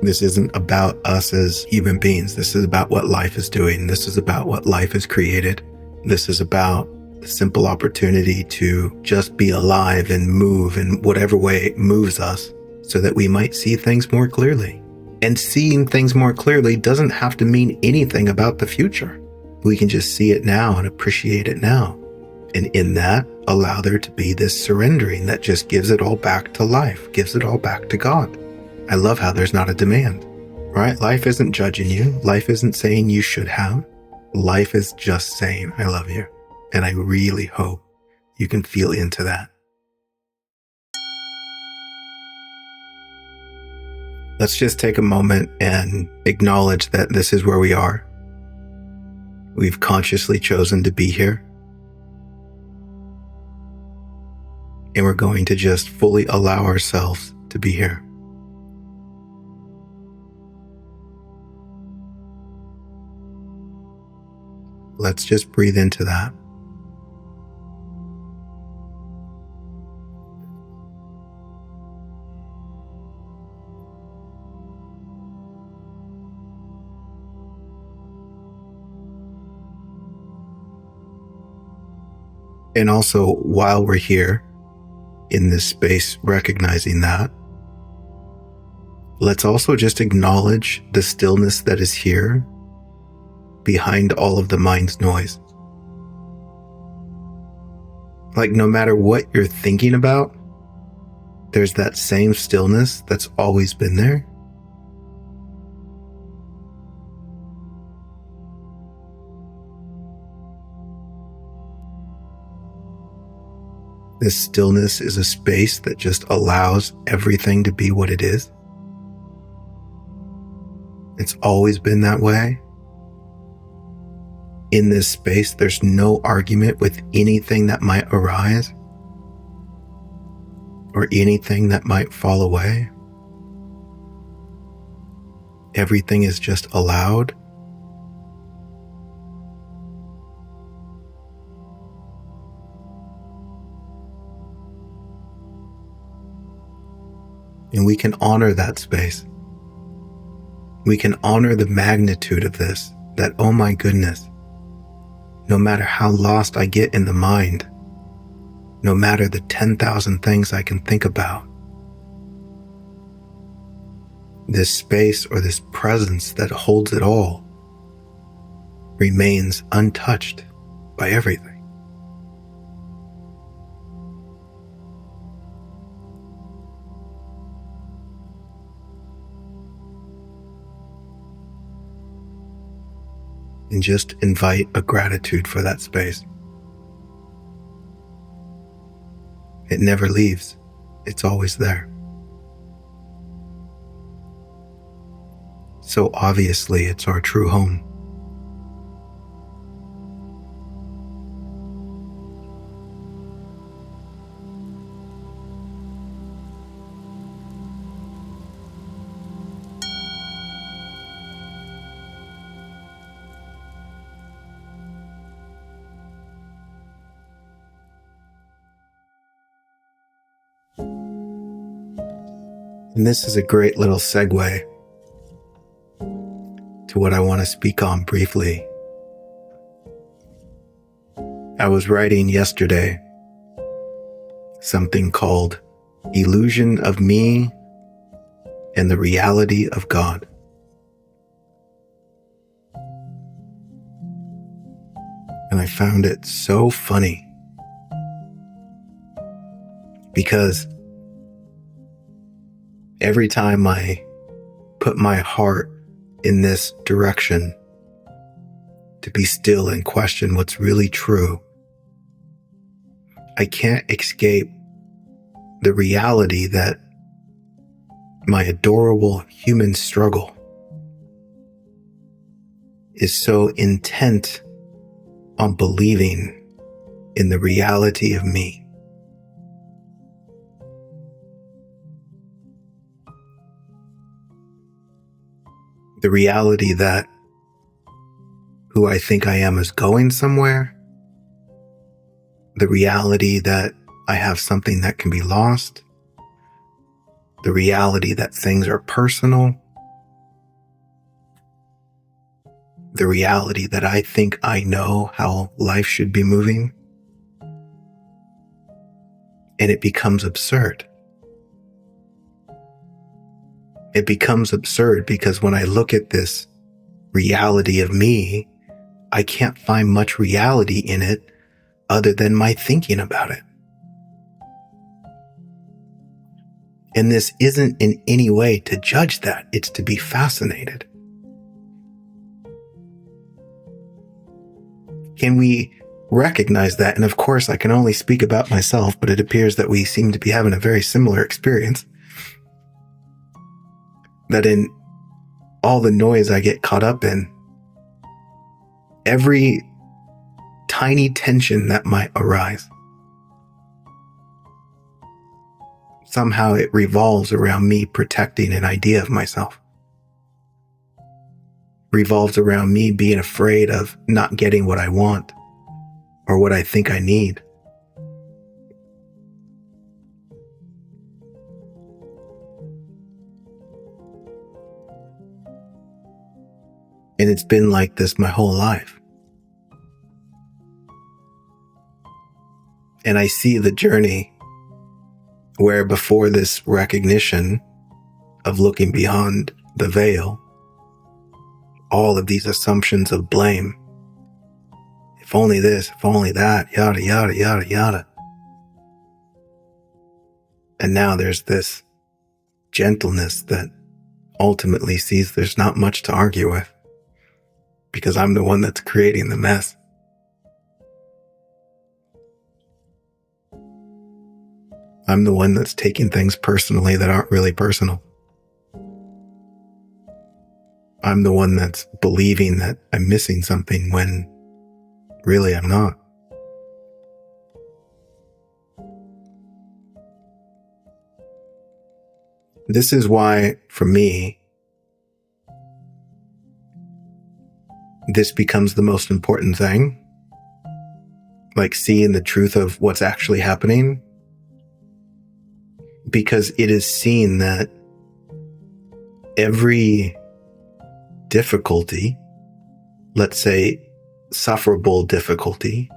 This isn't about us as human beings. This is about what life is doing. This is about what life has created. This is about the simple opportunity to just be alive and move in whatever way it moves us so that we might see things more clearly. And seeing things more clearly doesn't have to mean anything about the future. We can just see it now and appreciate it now. And in that, allow there to be this surrendering that just gives it all back to life, gives it all back to God. I love how there's not a demand, right? Life isn't judging you. Life isn't saying you should have. Life is just saying, I love you. And I really hope you can feel into that. Let's just take a moment and acknowledge that this is where we are. We've consciously chosen to be here. And we're going to just fully allow ourselves to be here. Let's just breathe into that. And also, while we're here in this space, recognizing that, let's also just acknowledge the stillness that is here behind all of the mind's noise. Like, no matter what you're thinking about, there's that same stillness that's always been there. This stillness is a space that just allows everything to be what it is. It's always been that way. In this space, there's no argument with anything that might arise or anything that might fall away. Everything is just allowed. And we can honor that space. We can honor the magnitude of this, that, oh my goodness, no matter how lost I get in the mind, no matter the 10,000 things I can think about, this space or this presence that holds it all remains untouched by everything. And just invite a gratitude for that space. It never leaves. It's always there. So obviously, it's our true home. And this is a great little segue to what I want to speak on briefly. I was writing yesterday something called Illusion of Me and the Reality of God. And I found it so funny because every time I put my heart in this direction to be still and question what's really true, I can't escape the reality that my adorable human struggle is so intent on believing in the reality of me. The reality that who I think I am is going somewhere. The reality that I have something that can be lost. The reality that things are personal. the reality that I think I know how life should be moving. And it becomes absurd. It becomes absurd because when I look at this reality of me, I can't find much reality in it other than my thinking about it. And this isn't in any way to judge that. It's to be fascinated. Can we recognize that? And of course, I can only speak about myself, but it appears that we seem to be having a very similar experience. That in all the noise I get caught up in, every tiny tension that might arise, somehow it revolves around me protecting an idea of myself. Revolves around me being afraid of not getting what I want or what I think I need. And it's been like this my whole life. And I see the journey where before this recognition of looking beyond the veil, all of these assumptions of blame, if only this, if only that, yada, yada, yada, yada. And now there's this gentleness that ultimately sees there's not much to argue with because I'm the one that's creating the mess. I'm the one that's taking things personally that aren't really personal. I'm the one that's believing that I'm missing something when really I'm not. This is why, for me, this becomes the most important thing. Like seeing the truth of what's actually happening. Because it is seen that every difficulty, let's say sufferable difficulty,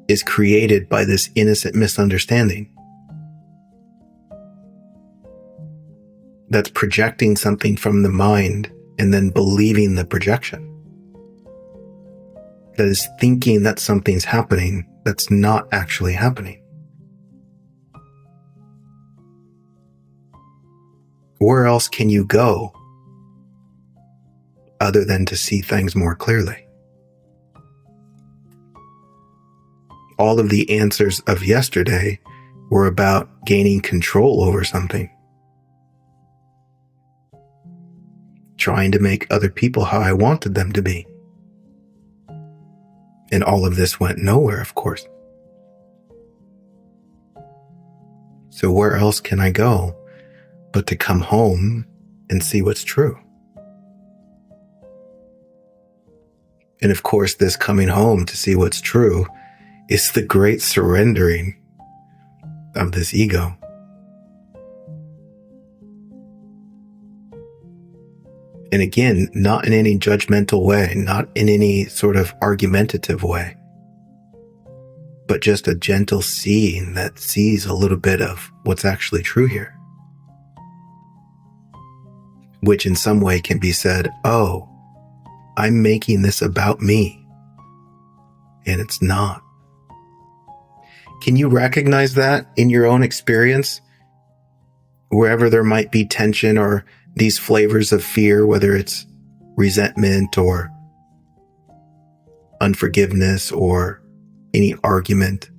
is created by this innocent misunderstanding that's projecting something from the mind and then believing the projection. That is thinking that something's happening that's not actually happening. Where else can you go other than to see things more clearly? All of the answers of yesterday were about gaining control over something. Trying to make other people how I wanted them to be. And all of this went nowhere, of course. So where else can I go but to come home and see what's true? And of course, this coming home to see what's true is the great surrendering of this ego. And again, not in any judgmental way, not in any sort of argumentative way, but just a gentle seeing that sees a little bit of what's actually true here. Which in some way can be said, oh, I'm making this about me. And it's not. Can you recognize that in your own experience? Wherever there might be tension or these flavors of fear, whether it's resentment or unforgiveness or any argument,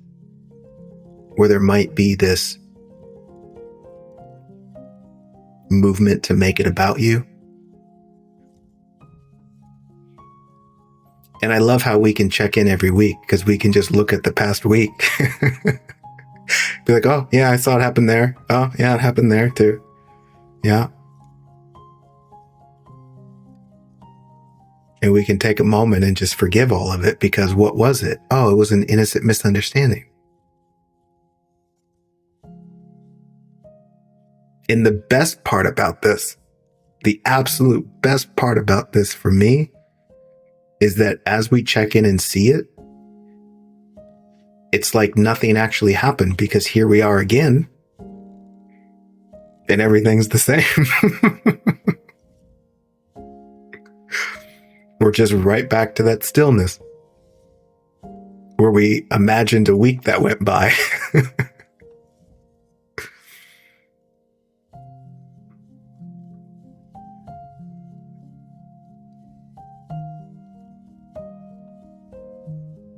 where there might be this movement to make it about you. And I love how we can check in every week because we can just look at the past week. Be like, oh, yeah, I saw it happen there. Oh, yeah, it happened there too. Yeah. And we can take a moment and just forgive all of it because what was it? Oh, it was an innocent misunderstanding. And the best part about this The absolute best part about this for me is that as we check in and see it, it's like nothing actually happened, because here we are again and everything's the same. We're just right back to that stillness where we imagined a week that went by.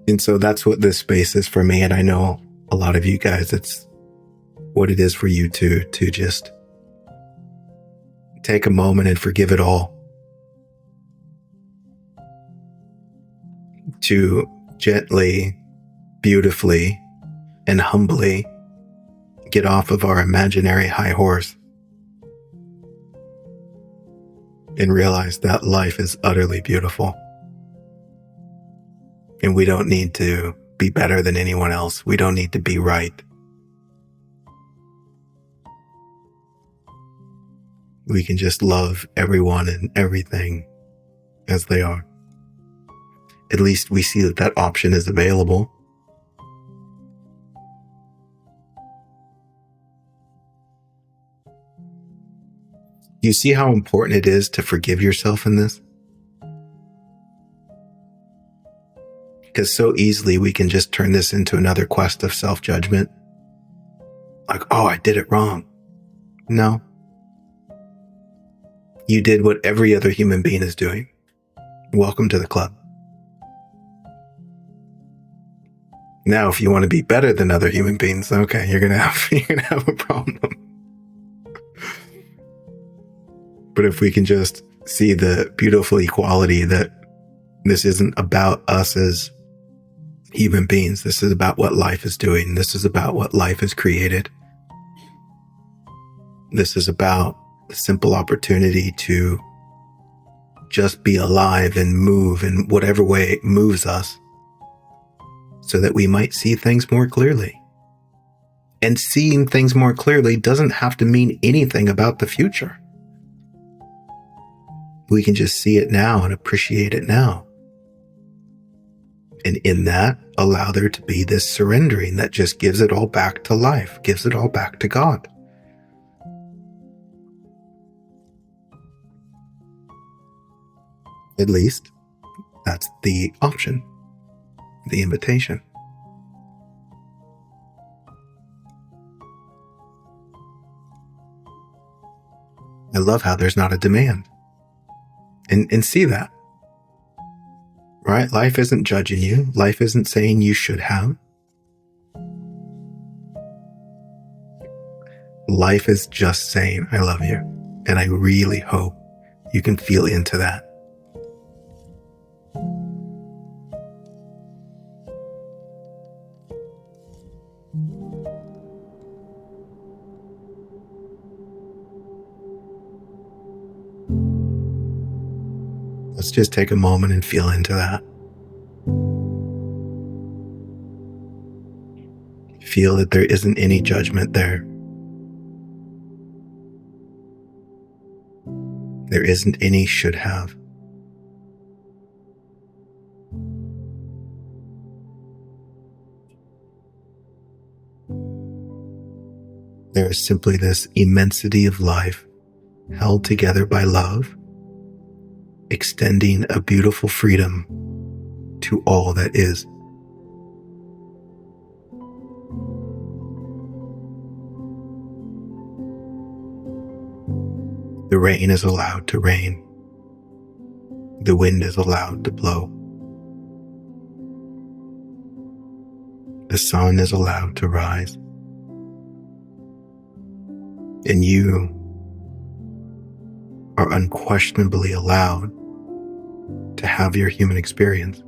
And so that's what this space is for me. And I know a lot of you guys, it's what it is for you too, to just take a moment and forgive it all. To gently, beautifully, and humbly get off of our imaginary high horse and realize that life is utterly beautiful. And we don't need to be better than anyone else. We don't need to be right. We can just love everyone and everything as they are. At least we see that that option is available. Do you see how important it is to forgive yourself in this? Because so easily we can just turn this into another quest of self-judgment. Like, oh, I did it wrong. No. You did what every other human being is doing. Welcome to the club. Now, if you want to be better than other human beings, okay, you're gonna have a problem. But if we can just see the beautiful equality that this isn't about us as human beings. This is about what life is doing. This is about what life has created. This is about the simple opportunity to just be alive and move in whatever way it moves us, so that we might see things more clearly. And seeing things more clearly doesn't have to mean anything about the future. We can just see it now and appreciate it now. And in that, allow there to be this surrendering that just gives it all back to life, gives it all back to God. At least, that's the option, the invitation. I love how there's not a demand. And see that. Right? Life isn't judging you. Life isn't saying you should have. Life is just saying, I love you. And I really hope you can feel into that. Let's just take a moment and feel into that. Feel that there isn't any judgment there. There isn't any should have. There is simply this immensity of life held together by love, extending a beautiful freedom to all that is. The rain is allowed to rain. The wind is allowed to blow. The sun is allowed to rise. And you are unquestionably allowed to have your human experience.